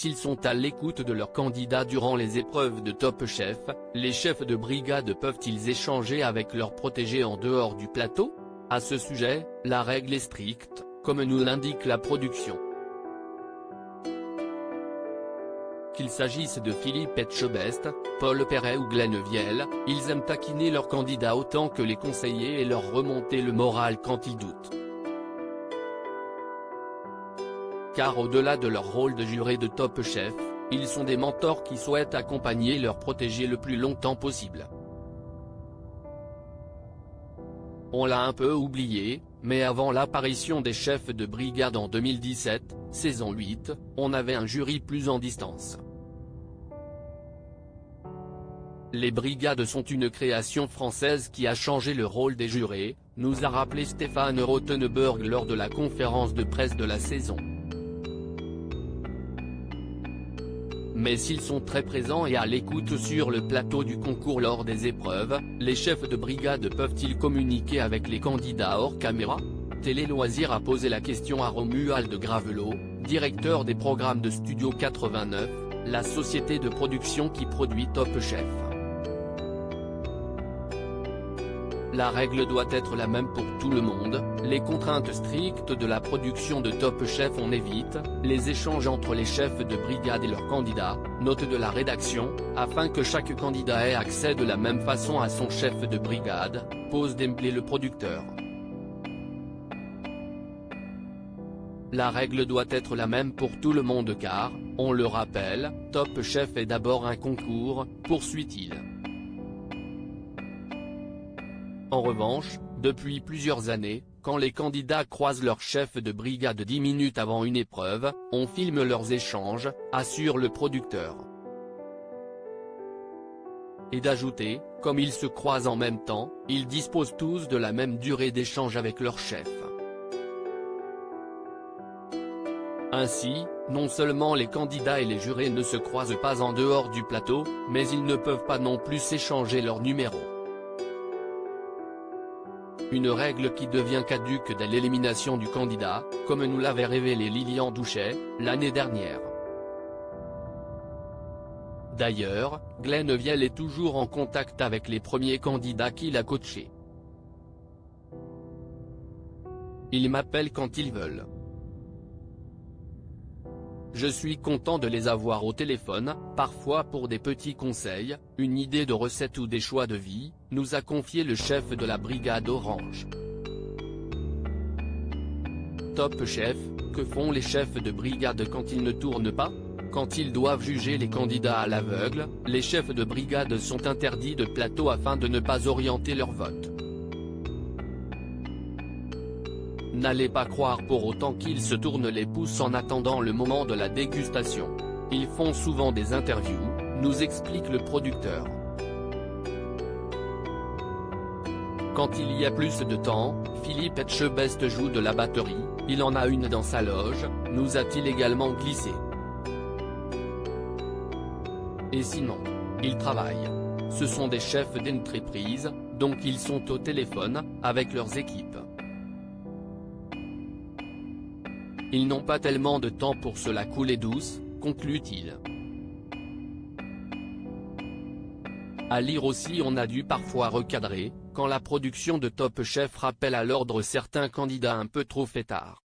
s'ils sont à l'écoute de leurs candidats durant les épreuves de Top Chef, les chefs de brigade peuvent-ils échanger avec leurs protégés en dehors du plateau? À ce sujet, la règle est stricte, comme nous l'indique la production. Qu'il s'agisse de Philippe Etchebest, Paul Perret ou Glenn Vielle, ils aiment taquiner leurs candidats autant que les conseiller et leur remonter le moral quand ils doutent. Car au-delà de leur rôle de juré de Top Chef, ils sont des mentors qui souhaitent accompagner leurs protégés le plus longtemps possible. On l'a un peu oublié, mais avant l'apparition des chefs de brigade en 2017, saison 8, on avait un jury plus en distance. Les brigades sont une création française qui a changé le rôle des jurés, nous a rappelé Stéphane Rothenberg lors de la conférence de presse de la saison. Mais s'ils sont très présents et à l'écoute sur le plateau du concours lors des épreuves, les chefs de brigade peuvent-ils communiquer avec les candidats hors caméra? Télé Loisirs a posé la question à Romuald Gravelot, directeur des programmes de Studio 89, la société de production qui produit Top Chef. La règle doit être la même pour tout le monde, les contraintes strictes de la production de Top Chef on évite, les échanges entre les chefs de brigade et leurs candidats, note de la rédaction, afin que chaque candidat ait accès de la même façon à son chef de brigade, pose d'emblée le producteur. La règle doit être la même pour tout le monde car, on le rappelle, Top Chef est d'abord un concours, poursuit-il. En revanche, depuis plusieurs années, quand les candidats croisent leur chef de brigade 10 minutes avant une épreuve, on filme leurs échanges, assure le producteur. Et d'ajouter, comme ils se croisent en même temps, ils disposent tous de la même durée d'échange avec leur chef. Ainsi, non seulement les candidats et les jurés ne se croisent pas en dehors du plateau, mais ils ne peuvent pas non plus s'échanger leurs numéros. Une règle qui devient caduque dès l'élimination du candidat, comme nous l'avait révélé Lilian Douchet, l'année dernière. D'ailleurs, Glenn Vielle est toujours en contact avec les premiers candidats qu'il a coachés. Ils m'appellent quand ils veulent. Je suis content de les avoir au téléphone, parfois pour des petits conseils, une idée de recette ou des choix de vie, nous a confié le chef de la brigade Orange. Top Chef, que font les chefs de brigade quand ils ne tournent pas? Quand ils doivent juger les candidats à l'aveugle, les chefs de brigade sont interdits de plateau afin de ne pas orienter leur vote. N'allez pas croire pour autant qu'ils se tournent les pouces en attendant le moment de la dégustation. Ils font souvent des interviews, nous explique le producteur. Quand il y a plus de temps, Philippe Etchebest joue de la batterie, il en a une dans sa loge, nous a-t-il également glissé. Et sinon, ils travaillent. Ce sont des chefs d'entreprise, donc ils sont au téléphone, avec leurs équipes. Ils n'ont pas tellement de temps pour se la couler douce, conclut-il. À lire aussi on a dû parfois recadrer, quand la production de Top Chef rappelle à l'ordre certains candidats un peu trop fêtards.